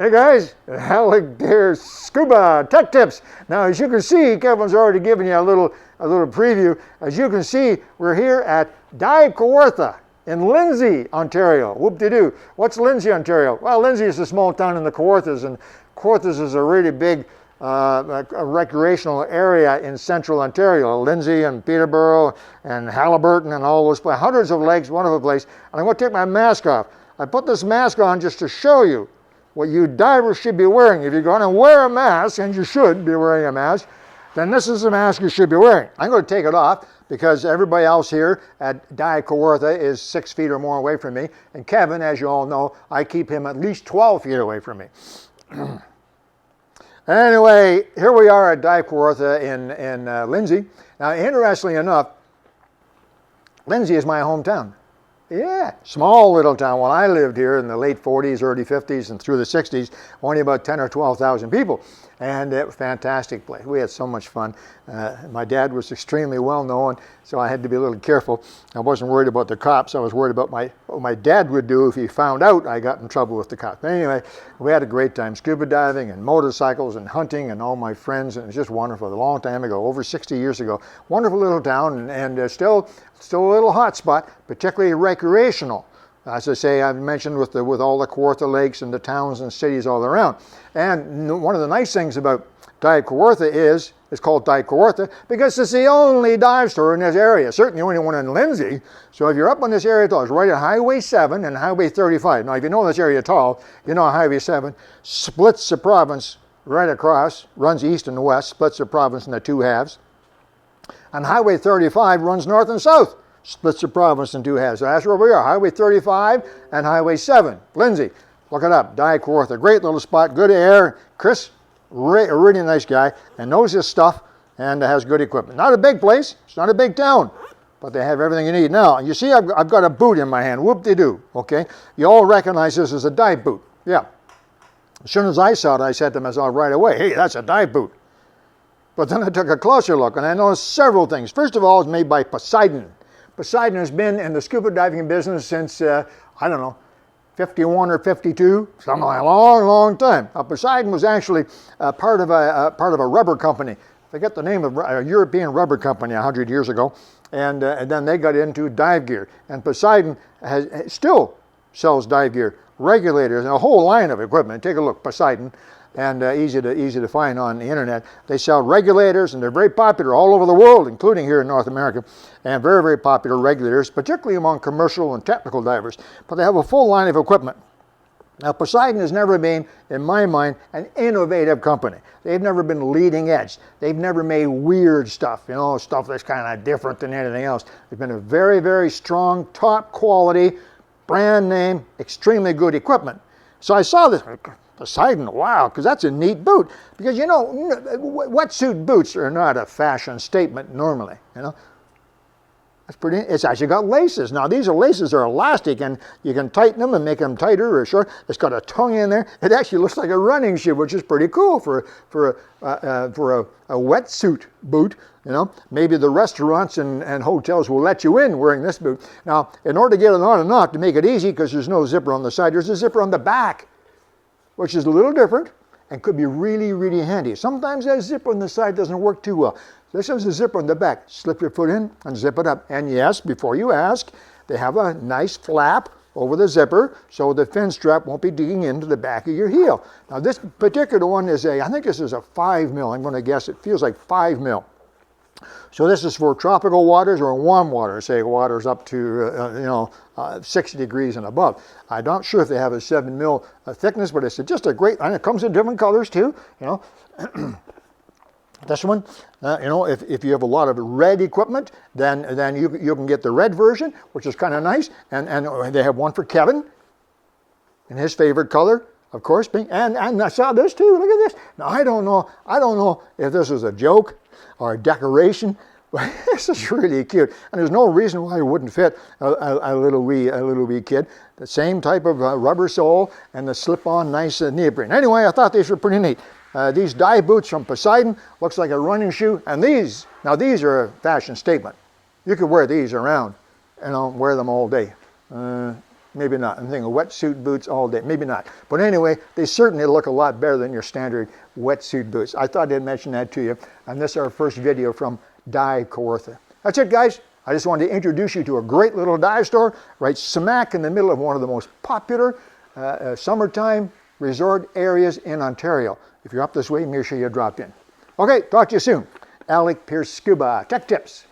Hey guys, Alec here, Scuba Tech Tips. Now as you can see, Kevin's already given you a little preview. As you can see, we're here at Divekawartha in Lindsay, Ontario. Whoop-de-doo. What's Lindsay, Ontario? Well, Lindsay is a small town in the Kawarthas, and Kawarthas is a really big a recreational area in central Ontario. Lindsay and Peterborough and Haliburton and all those places. Hundreds of lakes, wonderful place. And I'm going to take my mask off. I put this mask on just to show you what you divers should be wearing. If you're going to wear a mask, and you should be wearing a mask, then this is the mask you should be wearing. I'm going to take it off because everybody else here at Divekawartha is 6 feet or more away from me. And Kevin, as you all know, I keep him at least 12 feet away from me. Anyway, here we are at Divekawartha in Lindsay. Now, interestingly enough, Lindsay is my hometown. Yeah, small little town. When I lived here in the late 40s, early 50s, and through the 60s, only about 10 or 12,000 people. And it was a fantastic place. We had so much fun. My dad was extremely well known, so I had to be a little careful. I wasn't worried about the cops. I was worried about what my dad would do if he found out I got in trouble with the cops. But anyway, we had a great time scuba diving and motorcycles and hunting and all my friends. And it was just wonderful. A long time ago, over 60 years ago. Wonderful little town and still a little hot spot, particularly recreational. As I say, I've mentioned with all the Kawartha lakes and the towns and cities all around. And one of the nice things about Divekawartha is it's called Divekawartha because it's the only dive store in this area, certainly the only one in Lindsay. So if you're up on this area at all, it's right at Highway 7 and Highway 35. Now, if you know this area at all, you know Highway 7 splits the province right across, runs east and west, splits the province into two halves. And Highway 35 runs north and south, splits the province in two halves. So that's where we are, Highway 35 and Highway 7, Lindsay. Look it up, Divekawartha, great little spot, good air. Chris, a really nice guy, and knows his stuff and has good equipment. Not a big place, it's not a big town, but they have everything you need. Now, you see I've got a boot in my hand, whoop-de-doo, okay? You all recognize this as a dive boot, yeah. As soon as I saw it, I said to myself right away, hey, that's a dive boot. But then I took a closer look and I noticed several things. First of all, it's made by Poseidon. Poseidon has been in the scuba diving business since, I don't know, 51 or 52, something like a long, long time. Poseidon was actually part of a rubber company. I forget the name of a European rubber company 100 years ago, and then they got into dive gear. And Poseidon still sells dive gear, regulators, and a whole line of equipment. Take a look, Poseidon. And easy to find on the internet. They sell regulators, and they're very popular all over the world, including here in North America, and very, very popular regulators, particularly among commercial and technical divers. But they have a full line of equipment. Now, Poseidon has never been, in my mind, an innovative company. They've never been leading edge. They've never made weird stuff, you know, stuff that's kind of different than anything else. They've been a very, very strong, top quality, brand name, extremely good equipment. So I saw this. Poseidon, wow, because that's a neat boot. Because, you know, wetsuit boots are not a fashion statement normally, you know. That's pretty, it's actually got laces. Now, these laces are elastic, and you can tighten them and make them tighter or short. It's got a tongue in there. It actually looks like a running shoe, which is pretty cool for a wetsuit boot, you know. Maybe the restaurants and hotels will let you in wearing this boot. Now, in order to get it on and off, to make it easy, because there's no zipper on the side, there's a zipper on the back, which is a little different and could be really, really handy. Sometimes that zipper on the side doesn't work too well. This is a zipper on the back. Slip your foot in and zip it up. And yes, before you ask, they have a nice flap over the zipper so the fin strap won't be digging into the back of your heel. Now this particular one is I think this is a 5 mil. I'm going to guess it feels like 5 mil. So this is for tropical waters or warm waters, say waters up to 60 degrees and above. I'm not sure if they have a 7 mil thickness, but it's just a great, and it comes in different colors too, you know. This one, you know, if you have a lot of red equipment, then you can get the red version, which is kind of nice, and they have one for Kevin in his favorite color, of course, and I saw this too. Look at this. Now I don't know if this is a joke or a decoration, but this is really cute, and there's no reason why it wouldn't fit a little wee kid. The same type of rubber sole and the slip-on nice neoprene. Anyway, I thought these were pretty neat. These dive boots from Poseidon, looks like a running shoe, and these are a fashion statement. You could wear these around, you know, wear them all day. Maybe not. I'm thinking wetsuit boots all day. Maybe not. But anyway, they certainly look a lot better than your standard wetsuit boots. I thought I'd mention that to you. And this is our first video from Divekawartha. That's it, guys. I just wanted to introduce you to a great little dive store right smack in the middle of one of the most popular summertime resort areas in Ontario. If you're up this way, make sure you drop in. Okay, talk to you soon. Alec, Peirce, Scuba Tech Tips.